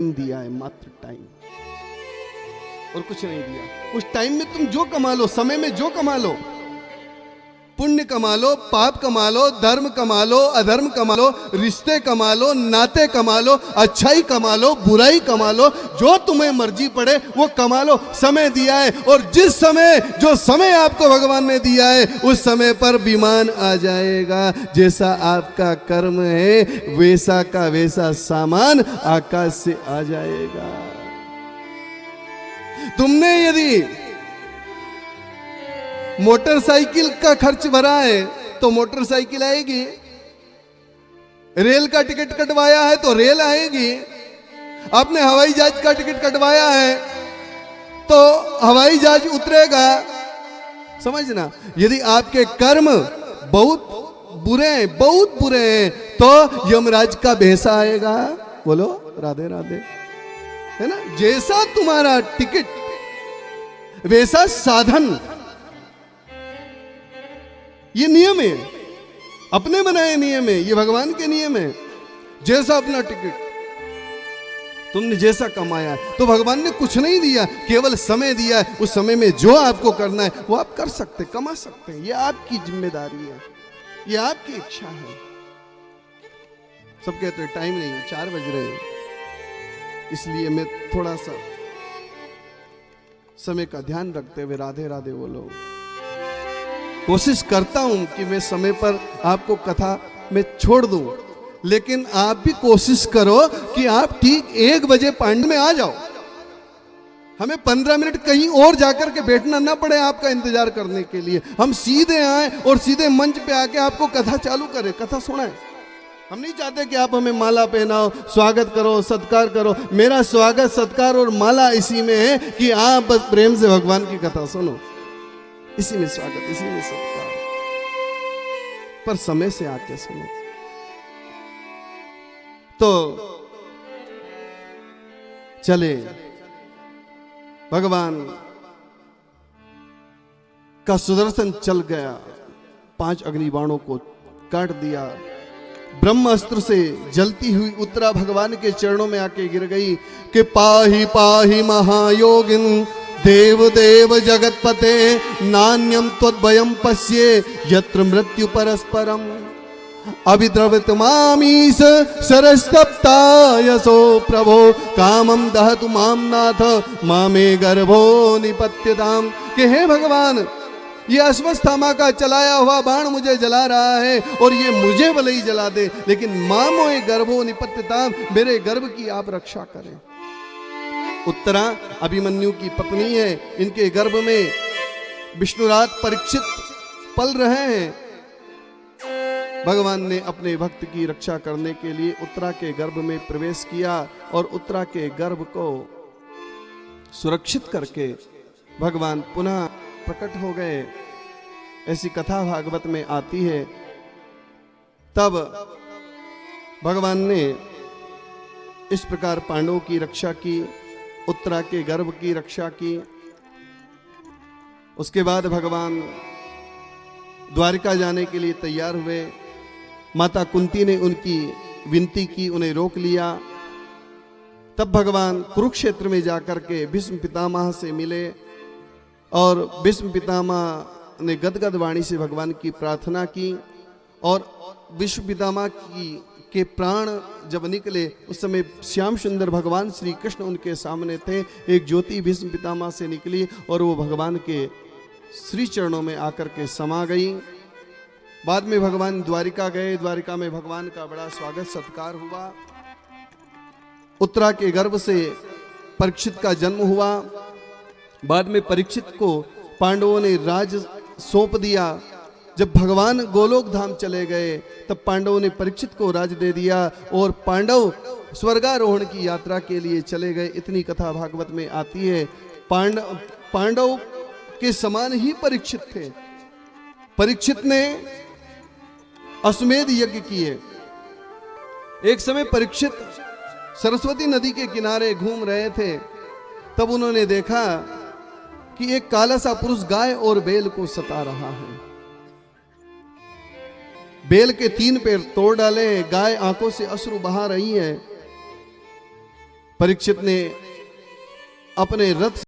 दिया है, मात्र टाइम, और कुछ नहीं दिया। उस टाइम में तुम जो कमा लो, समय में जो कमा लो, पुण्य कमा लो, पाप कमा लो, धर्म कमा लो, अधर्म कमा लो, रिश्ते कमा लो, नाते कमा लो, अच्छाई कमा लो, बुराई कमा लो, जो तुम्हें मर्जी पड़े वो कमा लो। समय दिया है, और जिस समय, जो समय आपको भगवान ने दिया है, उस समय पर विमान आ जाएगा। जैसा आपका कर्म है वैसा का वैसा सामान आकाश से आ जाएगा। तुमने यदि मोटरसाइकिल का खर्च भरा है तो मोटरसाइकिल आएगी, रेल का टिकट कटवाया है तो रेल आएगी, आपने हवाई जहाज का टिकट कटवाया है तो हवाई जहाज उतरेगा। समझना, यदि आपके कर्म बहुत बुरे हैं तो यमराज का भेसा आएगा। बोलो राधे राधे, है ना। जैसा तुम्हारा टिकट वैसा साधन, ये नियम है, अपने बनाए नियम है, ये भगवान के नियम है। जैसा अपना टिकट, तुमने जैसा कमाया है, तो भगवान ने कुछ नहीं दिया, केवल समय दिया है। उस समय में जो आपको करना है वो आप कर सकते, कमा सकते हैं। ये आपकी जिम्मेदारी है, ये आपकी इच्छा है। सब कहते हैं टाइम नहीं है, 4 बज रहे हैं, इसलिए मैं थोड़ा सा समय का ध्यान रखते हुए राधे राधे बोलो। कोशिश करता हूं कि मैं समय पर आपको कथा में छोड़ दूं, लेकिन आप भी कोशिश करो कि आप ठीक 1 बजे पांड में आ जाओ। हमें 15 मिनट कहीं और जाकर के बैठना ना पड़े आपका इंतजार करने के लिए। हम सीधे आए और सीधे मंच पे आके आपको कथा चालू करें, कथा सुनाएं। हम नहीं चाहते कि आप हमें माला पहनाओ, स्वागत करो, सत्कार करो। मेरा स्वागत, सत्कार और माला इसी में है कि आप बस प्रेम से भगवान की कथा सुनो। इसी में स्वागत, इसी में सत्कार, पर समय से आके सुनो। तो चले, भगवान का सुदर्शन चल गया, 5 अग्निबाणों को काट दिया। ब्रह्मास्त्र से जलती हुई उत्तरा भगवान के चरणों में आके गिर गई कि पाहि पाहि महायोगिन देव देव जगतपते नान्यम त्वद्भयं पश्ये यत्र मृत्यु परस्परम अभिद्रवित मामीश शरस्तप्ता यशो प्रभो कामम दहतु माम नाथ मामे गर्भो निपत्यताम। कि हे भगवान, ये अश्वत्थामा का चलाया हुआ बाण मुझे जला रहा है और ये मुझे भले ही जला दे, लेकिन मामोए गर्भो निपत्यताम, मेरे गर्भ की आप रक्षा करें। उत्तरा अभिमन्यु की पत्नी है, इनके गर्भ में विष्णुराज परीक्षित पल रहे हैं। भगवान ने अपने भक्त की रक्षा करने के लिए उत्तरा के गर्भ में प्रवेश किया और उत्तरा के गर्भ को सुरक्षित करके भगवान पुनः प्रकट हो गए। ऐसी कथा भागवत में आती है। तब भगवान ने इस प्रकार पांडवों की रक्षा की, उत्तरा के गर्भ की रक्षा की। उसके बाद भगवान द्वारिका जाने के लिए तैयार हुए। माता कुंती ने उनकी विनती की, उन्हें रोक लिया। तब भगवान कुरुक्षेत्र में जाकर के भीष्म पितामह से मिले और भीष्म पितामह ने गदगद वाणी से भगवान की प्रार्थना की। और भीष्म पितामह के प्राण जब निकले, उस समय श्याम सुंदर भगवान श्री कृष्ण उनके सामने थे। एक ज्योति भीष्म पितामह से निकली और वो भगवान के श्री चरणों में आकर के समा गई। बाद में भगवान द्वारिका गए, द्वारिका में भगवान का बड़ा स्वागत सत्कार हुआ। उत्तरा के गर्भ से परीक्षित का जन्म हुआ। बाद में परीक्षित को पांडवों ने राज सौंप दिया। जब भगवान गोलोक धाम चले गए तब पांडवों ने परीक्षित को राज दे दिया और पांडव स्वर्गारोहण की यात्रा के लिए चले गए। इतनी कथा भागवत में आती है। पांडव के समान ही परीक्षित थे। परीक्षित ने अश्वमेध यज्ञ किए। एक समय परीक्षित सरस्वती नदी के किनारे घूम रहे थे। तब उन्होंने देखा कि एक काला सा पुरुष गाय और बैल को सता रहा है। बैल के 3 पैर तोड़ डाले, गाय आंखों से अश्रु बहा रही है। परीक्षित ने अपने रथ